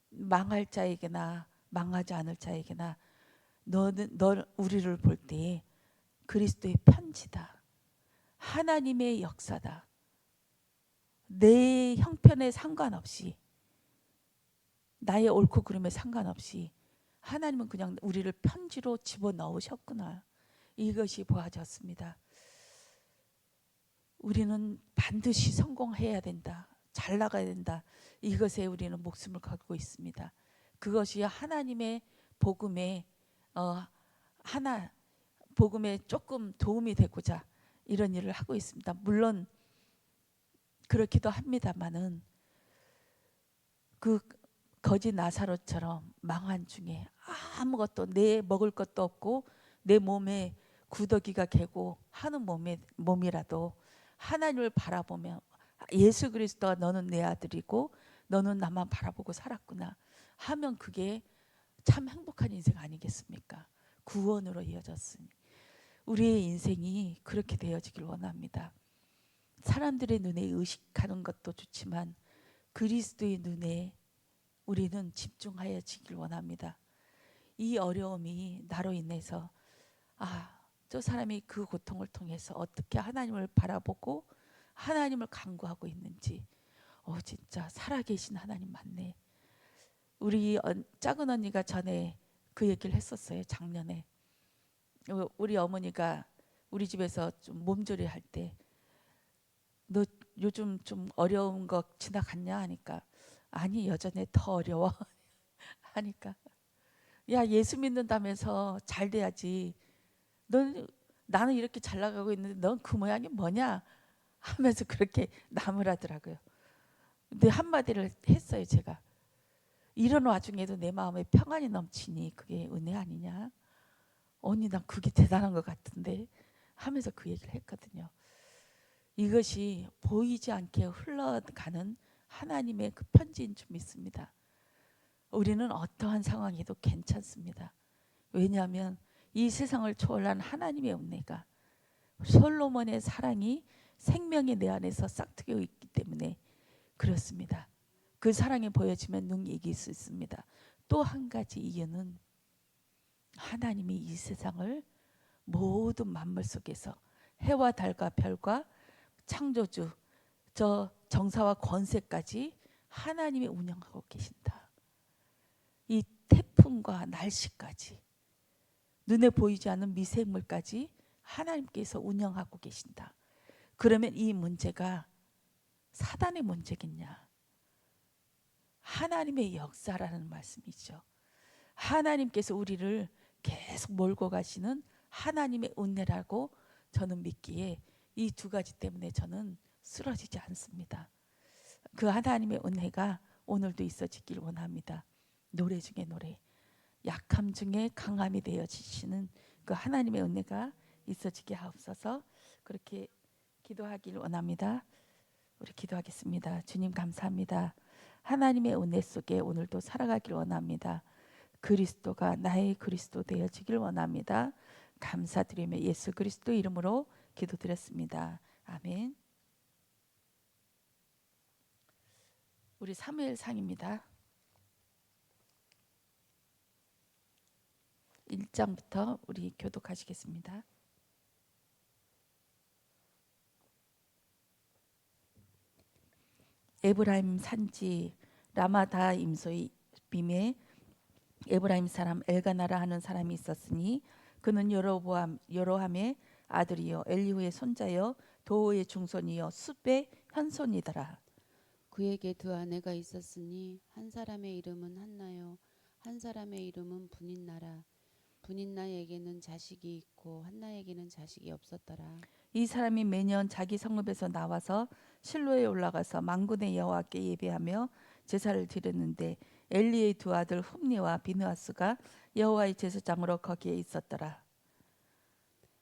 망할 자에게나 망하지 않을 자에게나 너 우리를 볼 때 그리스도의 편지다. 하나님의 역사다. 내 형편에 상관없이 나의 옳고 그름에 상관없이 하나님은 그냥 우리를 편지로 집어넣으셨구나. 이것이 보아졌습니다. 우리는 반드시 성공해야 된다. 잘 나가야 된다. 이것에 우리는 목숨을 걸고 있습니다. 그것이 하나님의 복음에 복음에 조금 도움이 되고자 이런 일을 하고 있습니다. 물론 그렇기도 합니다만은 그 거지 나사로처럼 망한 중에 아무것도 내 먹을 것도 없고 내 몸에 구더기가 개고 하는 몸이라도 하나님을 바라보며 예수 그리스도가 너는 내 아들이고 너는 나만 바라보고 살았구나 하면 그게 참 행복한 인생 아니겠습니까? 구원으로 이어졌으니 우리의 인생이 그렇게 되어지길 원합니다. 사람들의 눈에 의식하는 것도 좋지만 그리스도의 눈에 우리는 집중하여지길 원합니다. 이 어려움이 나로 인해서 저 사람이 그 고통을 통해서 어떻게 하나님을 바라보고 하나님을 간구하고 있는지 진짜 살아계신 하나님 맞네. 우리 작은 언니가 전에 그 얘기를 했었어요. 작년에 우리 어머니가 우리 집에서 좀 몸조리 할 때 너 요즘 좀 어려운 거 지나갔냐 하니까 아니 여전히 더 어려워 하니까 야 예수 믿는다면서 잘 돼야지. 나는 이렇게 잘 나가고 있는데 넌 그 모양이 뭐냐 하면서 그렇게 나무라더라고요. 근데 한마디를 했어요. 제가 이런 와중에도 내 마음에 평안이 넘치니 그게 은혜 아니냐. 언니 난 그게 대단한 것 같은데 하면서 그 얘기를 했거든요. 이것이 보이지 않게 흘러가는 하나님의 그 편지인 줄 믿습니다. 우리는 어떠한 상황에도 괜찮습니다. 왜냐하면 이 세상을 초월한 하나님의 은혜가 솔로몬의 사랑이 생명의 내 안에서 싹트고 있기 때문에 그렇습니다. 그 사랑이 보여지면 능히 이길 수 있습니다. 또 한 가지 이유는 하나님이 이 세상을 모든 만물 속에서 해와 달과 별과 창조주 저 정사와 권세까지 하나님이 운영하고 계신다. 이 태풍과 날씨까지 눈에 보이지 않는 미생물까지 하나님께서 운영하고 계신다. 그러면 이 문제가 사단의 문제겠냐? 하나님의 역사라는 말씀이죠. 하나님께서 우리를 계속 몰고 가시는 하나님의 은혜라고 저는 믿기에 이 두 가지 때문에 저는 쓰러지지 않습니다. 그 하나님의 은혜가 오늘도 있어지길 원합니다. 노래 중에 노래, 약함 중에 강함이 되어지시는 그 하나님의 은혜가 있어지게 하옵소서. 그렇게 기도하길 원합니다. 우리 기도하겠습니다. 주님 감사합니다. 하나님의 은혜 속에 오늘도 살아가길 원합니다. 그리스도가 나의 그리스도 되어지길 원합니다. 감사드리며 예수 그리스도 이름으로 기도드렸습니다. 아멘. 우리 사무엘상입니다. 1장부터 우리 교독하시겠습니다. 에브라임 산지 라마다임소의 빔에 에브라임 사람 엘가나라 하는 사람이 있었으니 그는 여로함의 아들이요 엘리후의 손자요 도오의 중손이요 숲의 현손이더라. 그에게 두 아내가 있었으니 한 사람의 이름은 한나요 한 사람의 이름은 분인나라. 분인나에게는 자식이 있고 한나에게는 자식이 없었더라. 이 사람이 매년 자기 성읍에서 나와서 실로에 올라가서 만군의 여호와께 예배하며 제사를 드렸는데 엘리의 두 아들 흠니와 비느하스가 여호와의 제사장으로 거기에 있었더라.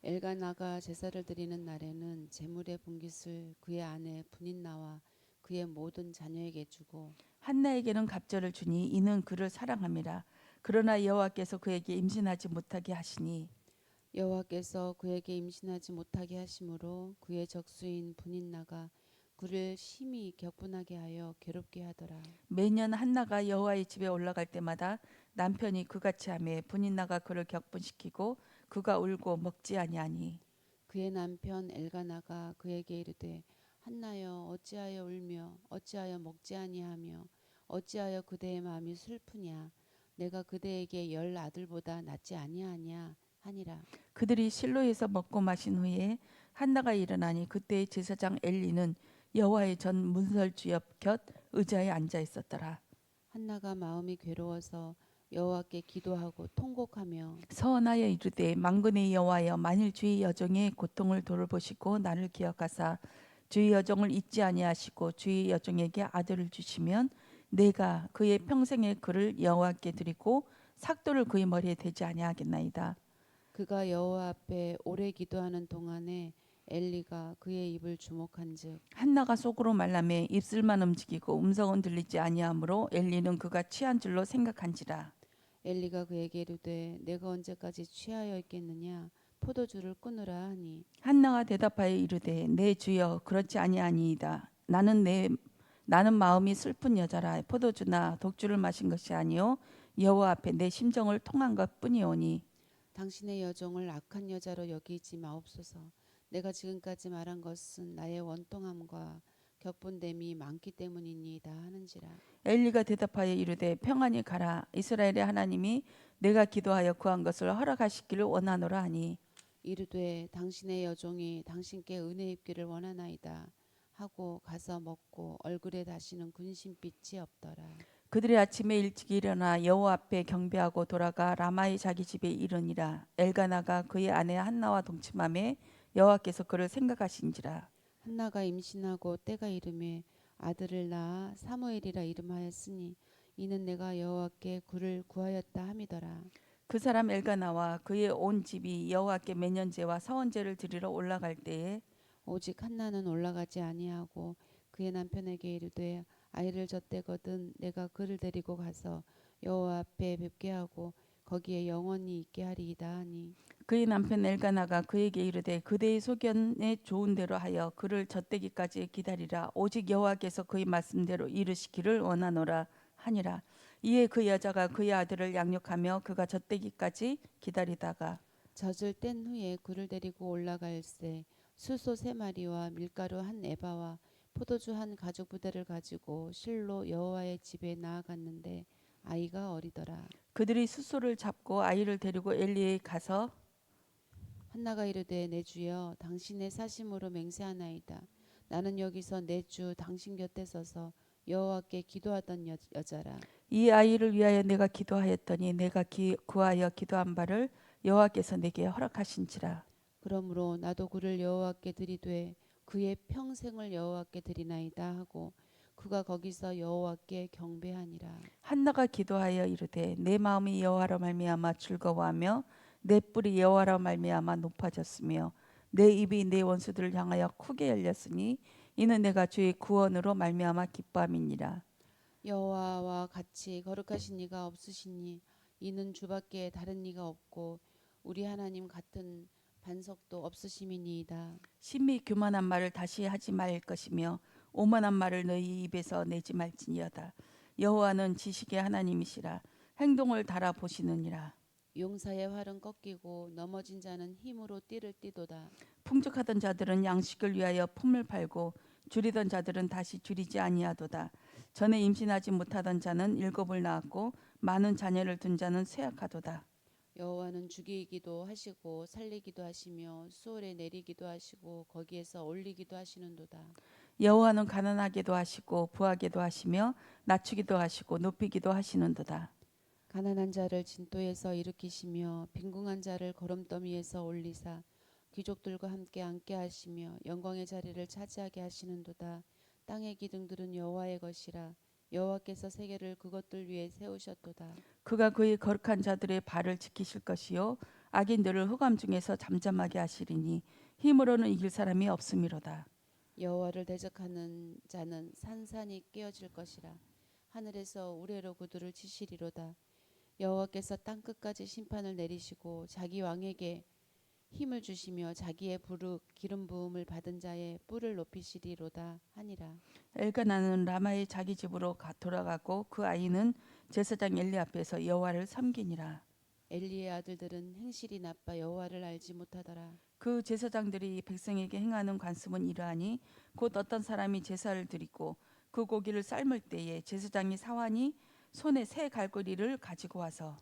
엘가나가 제사를 드리는 날에는 제물의 분깃을 그의 아내 분인나와 그의 모든 자녀에게 주고 한나에게는 갑절을 주니 이는 그를 사랑함이라. 그러나 여호와께서 그에게 임신하지 못하게 하시니 여호와께서 그에게 임신하지 못하게 하심으로 그의 적수인 분인나가 그를 심히 격분하게 하여 괴롭게 하더라. 매년 한나가 여호와의 집에 올라갈 때마다 남편이 그같이 하매 분인나가 그를 격분시키고 그가 울고 먹지 아니하니 그의 남편 엘가나가 그에게 이르되 한나여 어찌하여 울며 어찌하여 먹지 아니하며 어찌하여 그대의 마음이 슬프냐 내가 그대에게 10 아들보다 낫지 아니하냐 하니라. 그들이 실로에서 먹고 마신 후에 한나가 일어나니 그때 제사장 엘리는 여호와의 전 문설주 옆 곁 의자에 앉아 있었더라. 한나가 마음이 괴로워서 여호와께 기도하고 통곡하며 서원하여 이르되 만군의 여호와여 만일 주의 여종의 고통을 돌보시고 나를 기억하사 주의 여종을 잊지 아니하시고 주의 여종에게 아들을 주시면 내가 그의 평생의 그를 여호와께 드리고 삭도를 그의 머리에 대지 아니하겠나이다. 그가 여호와 앞에 오래 기도하는 동안에 엘리가 그의 입을 주목한즉 한나가 속으로 말라매 입술만 움직이고 음성은 들리지 아니하므로 엘리는 그가 취한 줄로 생각한지라. 엘리가 그에게 이르되 내가 언제까지 취하여 있겠느냐 포도주를 끊으라 하니 한나가 대답하여 이르되 내 주여 그렇지 아니하니이다. 나는 마음이 슬픈 여자라 포도주나 독주를 마신 것이 아니요 여호와 앞에 내 심정을 통한 것뿐이오니 당신의 여종을 악한 여자로 여기지 마옵소서. 내가 지금까지 말한 것은 나의 원통함과 격분됨이 많기 때문이니이다 하는지라. 엘리가 대답하여 이르되 평안히 가라 이스라엘의 하나님이 내가 기도하여 구한 것을 허락하시기를 원하노라 하니 이르되 당신의 여종이 당신께 은혜 입기를 원하나이다 하고 가서 먹고 얼굴에 다시는 군신빛이 없더라. 그들이 아침에 일찍 일어나 여호와 앞에 경배하고 돌아가 라마의 자기 집에 이르니라. 엘가나가 그의 아내 한나와 동침하매 여호와께서 그를 생각하신지라. 한나가 임신하고 때가 이름에 아들을 낳아 사무엘이라 이름하였으니 이는 내가 여호와께 그를 구하였다 함이더라. 그 사람 엘가나와 그의 온 집이 여호와께 매년제와 서원제를 드리러 올라갈 때에 오직 한나는 올라가지 아니하고 그의 남편에게 이르되 아이를 젖대거든 내가 그를 데리고 가서 여호와 앞에 뵙게 하고 거기에 영원히 있게 하리이다 하니 그의 남편 엘가나가 그에게 이르되 그대의 소견에 좋은 대로 하여 그를 젖대기까지 기다리라. 오직 여호와께서 그의 말씀대로 이르시기를 원하노라 하니라. 이에 그 여자가 그의 아들을 양육하며 그가 젖대기까지 기다리다가 젖을 뗀 후에 그를 데리고 올라갈새 수소 3마리와 밀가루 1에바와 포도주 1가죽부대를 가지고 실로 여호와의 집에 나아갔는데 아이가 어리더라. 그들이 숫소를 잡고 아이를 데리고 엘리에 가서 한나가 이르되 내 주여 당신의 사심으로 맹세하나이다. 나는 여기서 내 주 당신 곁에 서서 여호와께 기도하던 여자라. 이 아이를 위하여 내가 기도하였더니 내가 구하여 기도한 바를 여호와께서 내게 허락하신지라. 그러므로 나도 그를 여호와께 드리되 그의 평생을 여호와께 드리나이다 하고 그가 거기서 여호와께 경배하니라. 한나가 기도하여 이르되 내 마음이 여호와로 말미암아 즐거워하며 내 뿔이 여호와로 말미암아 높아졌으며 내 입이 내 원수들을 향하여 크게 열렸으니 이는 내가 주의 구원으로 말미암아 기뻐함이니라. 여호와와 같이 거룩하신 이가 없으시니 이는 주밖에 다른 이가 없고 우리 하나님 같은 반석도 없으심이니이다. 심히 교만한 말을 다시 하지 말 것이며 오만한 말을 너희 입에서 내지 말지니어다. 여호와는 지식의 하나님이시라. 행동을 달아보시느니라. 용사의 활은 꺾이고 넘어진 자는 힘으로 띠를 띠도다. 풍족하던 자들은 양식을 위하여 품을 팔고 줄이던 자들은 다시 줄이지 아니하도다. 전에 임신하지 못하던 자는 7을 낳았고 많은 자녀를 둔 자는 쇠약하도다. 여호와는 죽이기도 하시고 살리기도 하시며 수월에 내리기도 하시고 거기에서 올리기도 하시는도다. 여호와는 가난하게도 하시고 부하게도 하시며 낮추기도 하시고 높이기도 하시는도다. 가난한 자를 진토에서 일으키시며 빈궁한 자를 거름더미에서 올리사 귀족들과 함께 앉게 하시며 영광의 자리를 차지하게 하시는도다. 땅의 기둥들은 여호와의 것이라. 여호와께서 세계를 그것들 위에 세우셨도다. 그가 그의 거룩한 자들의 발을 지키실 것이요 악인들을 흑암 중에서 잠잠하게 하시리니 힘으로는 이길 사람이 없음이로다. 여호와를 대적하는 자는 산산이 깨어질 것이라. 하늘에서 우레로 그들을 치시리로다. 여호와께서 땅 끝까지 심판을 내리시고 자기 왕에게 힘을 주시며 자기의 부르 기름 부음을 받은 자의 뿔을 높이시리로다 하니라. 엘가나는 라마의 자기 집으로 돌아가고 그 아이는 제사장 엘리 앞에서 여호와를 섬기니라. 엘리의 아들들은 행실이 나빠 여호와를 알지 못하더라. 그 제사장들이 백성에게 행하는 관습은 이러하니 곧 어떤 사람이 제사를 드리고 그 고기를 삶을 때에 제사장이 사환이 손에 새 갈고리를 가지고 와서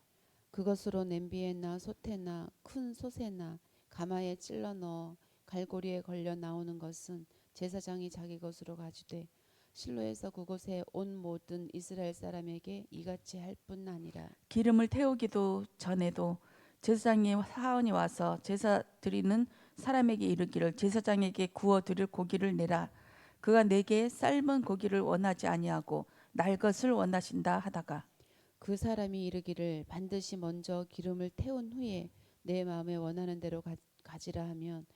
그것으로 냄비에나 솥에나 큰 솥에나 가마에 찔러 넣어 갈고리에 걸려 나오는 것은 제사장이 자기 것으로 가지되 실로에서 그곳에 온 모든 이스라엘 사람에게 이같이 할 뿐 아니라. 기름을 태우기도 전에도 제사장이 사원이 와서 제사 드리는 사람에게 이르기를 제사장에게 구워 드릴 고기를 내라. 그가 내게 삶은 고기를 원하지 아니하고 날 것을 원하신다 하다가 그 사람이 이르기를 반드시 먼저 기름을 태운 후에 내 마음에 원하는 대로 가지라 하면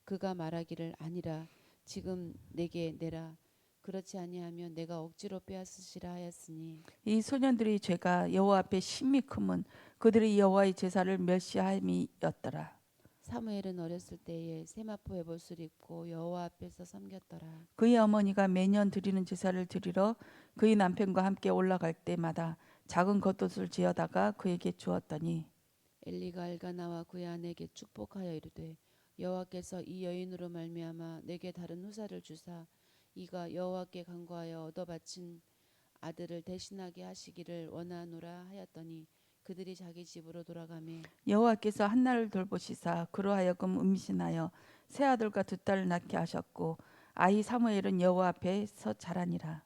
그가 말하기를 아니라 지금 내게 내라. 그렇지 아니하면 내가 억지로 빼앗으시라 하였으니. 이 소년들의 죄가 여호와 앞에 심히 크면 그들이 여호와의 제사를 멸시함이었더라. 사무엘은 어렸을 때에 세마포 에봇을 입고 여호와 앞에서 섬겼더라. 그의 어머니가 매년 드리는 제사를 드리러 그의 남편과 함께 올라갈 때마다 작은 겉옷을 지어다가 그에게 주었더니 엘리가 엘가나와 그의 아내에게 축복하여 이르되 여호와께서 이 여인으로 말미암아 내게 다른 후사를 주사 이가 여호와께 간구하여 얻어 바친 아들을 대신하게 하시기를 원하노라 하였더니 그들이 자기 집으로 돌아가매. 여호와께서 한나를 돌보시사 그로 하여금 임신하여 새 아들과 두 딸을 낳게 하셨고 아이 사무엘은 여호와 앞에서 자라니라.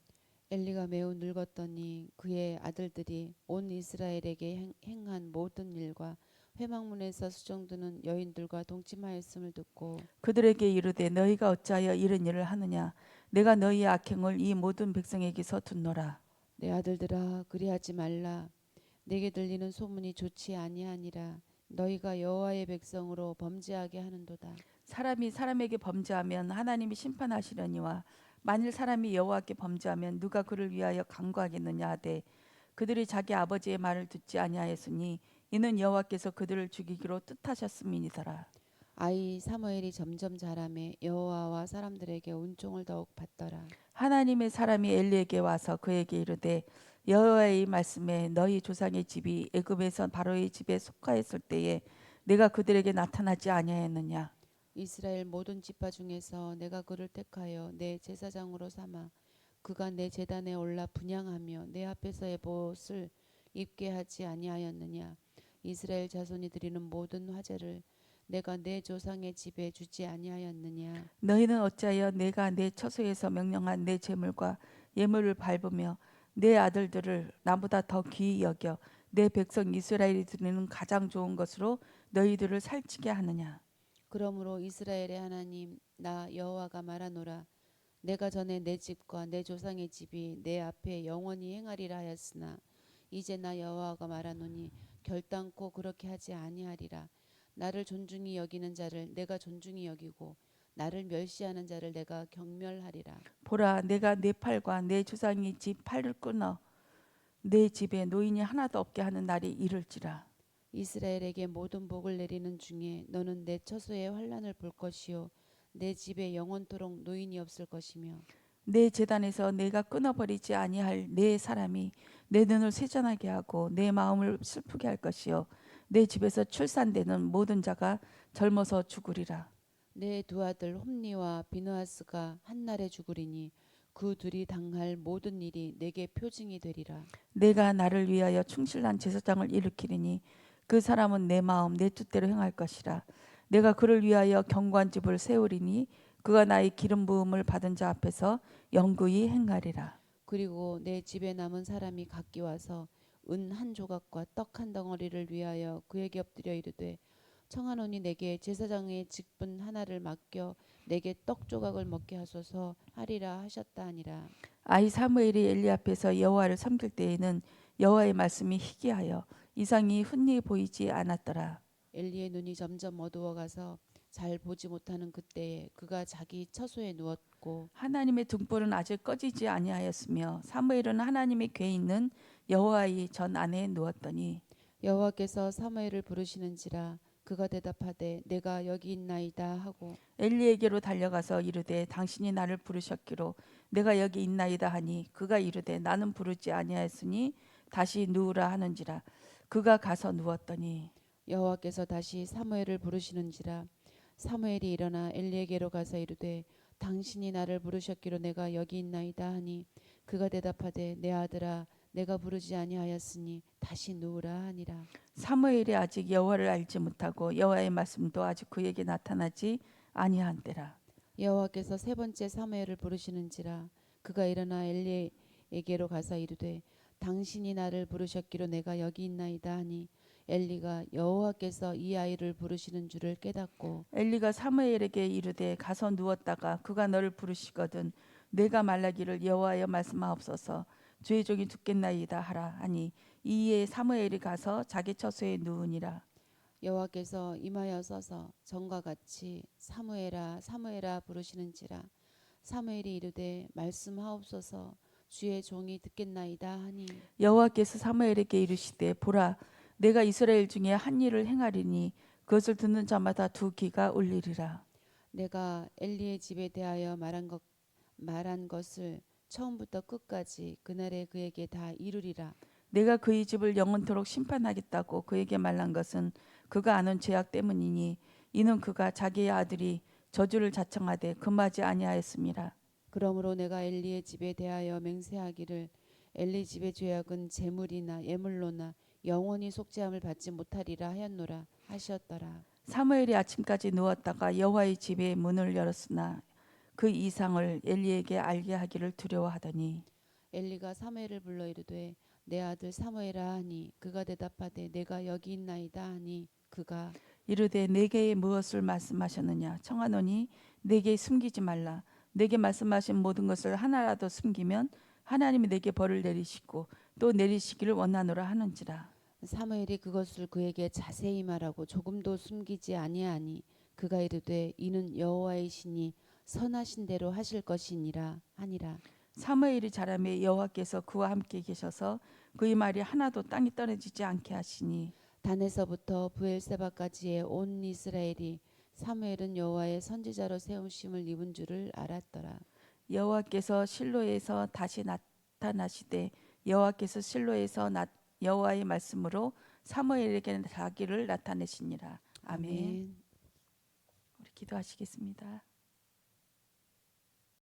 엘리가 매우 늙었더니 그의 아들들이 온 이스라엘에게 행한 모든 일과 회막문에서 수종드는 여인들과 동침하였음을 듣고 그들에게 이르되 너희가 어찌하여 이런 일을 하느냐 내가 너희의 악행을 이 모든 백성에게서 듣노라. 내 아들들아 그리하지 말라. 내게 들리는 소문이 좋지 아니하니라. 너희가 여호와의 백성으로 범죄하게 하는도다. 사람이 사람에게 범죄하면 하나님이 심판하시려니와 만일 사람이 여호와께 범죄하면 누가 그를 위하여 간구하겠느냐 하되 그들이 자기 아버지의 말을 듣지 아니하였으니 이는 여호와께서 그들을 죽이기로 뜻하셨음이니더라. 아이 사무엘이 점점 자라매 여호와와 사람들에게 은총을 더욱 받더라. 하나님의 사람이 엘리에게 와서 그에게 이르되 여호와의 말씀에 너희 조상의 집이 애굽에서 바로의 집에 속하였을 때에 내가 그들에게 나타나지 아니하였느냐. 이스라엘 모든 지파 중에서 내가 그를 택하여 내 제사장으로 삼아 그가 내 제단에 올라 분향하며 내 앞에서의 못을 입게 하지 아니하였느냐. 이스라엘 자손이 드리는 모든 화제를 내가 내 조상의 집에 주지 아니하였느냐. 너희는 어찌하여 내가 내 처소에서 명령한 내 제물과 예물을 밟으며 내 아들들을 나보다 더 귀히 여겨 내 백성 이스라엘이 드리는 가장 좋은 것으로 너희들을 살찌게 하느냐. 그러므로 이스라엘의 하나님 나 여호와가 말하노라. 내가 전에 내 집과 내 조상의 집이 내 앞에 영원히 행하리라 하였으나 이제 나 여호와가 말하노니 결단코 그렇게 하지 아니하리라. 나를 존중히 여기는 자를 내가 존중히 여기고 나를 멸시하는 자를 내가 경멸하리라. 보라 내가 내 팔과 내 조상의 집 팔을 끊어 내 집에 노인이 하나도 없게 하는 날이 이를지라. 이스라엘에게 모든 복을 내리는 중에 너는 내 처소의 환난을 볼 것이요 내 집에 영원토록 노인이 없을 것이며 내 제단에서 내가 끊어버리지 아니할 내 사람이 내 눈을 세잔하게 하고 내 마음을 슬프게 할 것이요 내 집에서 출산되는 모든 자가 젊어서 죽으리라. 내 두 아들 홈니와 비느하스가 한날에 죽으리니 그 둘이 당할 모든 일이 내게 표징이 되리라. 내가 나를 위하여 충실한 제사장을 일으키리니 그 사람은 내 마음 내 뜻대로 행할 것이라. 내가 그를 위하여 견고한 집을 세우리니 그가 나의 기름 부음을 받은 자 앞에서 영구히 행하리라. 그리고 내 집에 남은 사람이 각기 와서 은 한 조각과 떡 한 덩어리를 위하여 그에게 엎드려 이르되 청하노니 내게 제사장의 직분 하나를 맡겨 내게 떡 조각을 먹게 하소서 하리라 하셨다 하니라. 아이 사무엘이 엘리 앞에서 여호와를 섬길 때에는 여호와의 말씀이 희귀하여 이상이 흔히 보이지 않았더라. 엘리의 눈이 점점 어두워 가서 잘 보지 못하는 그때에 그가 자기 처소에 누웠고 하나님의 등불은 아직 꺼지지 아니하였으며 사무엘은 하나님의 궤에 있는 여호와의 전 안에 누웠더니 여호와께서 사무엘을 부르시는지라 그가 대답하되 내가 여기 있나이다 하고 엘리에게로 달려가서 이르되 당신이 나를 부르셨기로 내가 여기 있나이다 하니 그가 이르되 나는 부르지 아니하였으니 다시 누우라 하는지라. 그가 가서 누웠더니 여호와께서 다시 사무엘을 부르시는지라 사무엘이 일어나 엘리에게로 가서 이르되 당신이 나를 부르셨기로 내가 여기 있나이다 하니 그가 대답하되 내 아들아 내가 부르지 아니하였으니 다시 누우라 하니라. 사무엘이 아직 여호와를 알지 못하고 여호와의 말씀도 아직 그에게 나타나지 아니한 때라. 여호와께서 세 번째 사무엘을 부르시는지라 그가 일어나 엘리에게로 가서 이르되 당신이 나를 부르셨기로 내가 여기 있나이다 하니 엘리가 여호와께서 이 아이를 부르시는 줄을 깨닫고 엘리가 사무엘에게 이르되 가서 누웠다가 그가 너를 부르시거든 내가 말하기를 여호와여 말씀하옵소서 주의 종이 듣겠나이다 하라 하니 이에 사무엘이 가서 자기 처소에 누우니라. 여호와께서 임하여 서서 전과 같이 사무엘아 사무엘아 부르시는지라 사무엘이 이르되 말씀하옵소서 주의 종이 듣겠나이다 하니 여호와께서 사무엘에게 이르시되 보라 내가 이스라엘 중에 한 일을 행하리니 그것을 듣는 자마다 두 귀가 울리리라. 내가 엘리의 집에 대하여 말한 것을 처음부터 끝까지 그날에 그에게 다 이루리라. 내가 그의 집을 영원토록 심판하겠다고 그에게 말한 것은 그가 아는 죄악 때문이니 이는 그가 자기의 아들이 저주를 자청하되 금하지 아니하였음이라. 그러므로 내가 엘리의 집에 대하여 맹세하기를 엘리 집의 죄악은 재물이나 예물로나 영원히 속죄함을 받지 못하리라 하였노라 하시었더라. 사무엘이 아침까지 누웠다가 여호와의 집의 문을 열었으나 그 이상을 엘리에게 알게 하기를 두려워하더니 엘리가 사무엘을 불러 이르되 내 아들 사무엘아 하니 그가 대답하되 내가 여기 있나이다 하니 그가 이르되 내게 무엇을 말씀하셨느냐 청하노니 내게 숨기지 말라. 내게 말씀하신 모든 것을 하나라도 숨기면 하나님이 내게 벌을 내리시고 또 내리시기를 원하노라 하는지라. 사무엘이 그것을 그에게 자세히 말하고 조금도 숨기지 아니하니 그가 이르되 이는 여호와의 신이 선하신 대로 하실 것이니라 하니라. 사무엘이 자라매 여호와께서 그와 함께 계셔서 그의 말이 하나도 땅에 떨어지지 않게 하시니 단에서부터 부엘세바까지의 온 이스라엘이 사무엘은 여호와의 선지자로 세우심을 입은 줄을 알았더라. 여호와께서 실로에서 다시 나타나시되 여호와께서 실로에서 여호와의 말씀으로 사무엘에게 자기를 나타내시니라. 아멘. 아멘. 우리 기도하시겠습니다.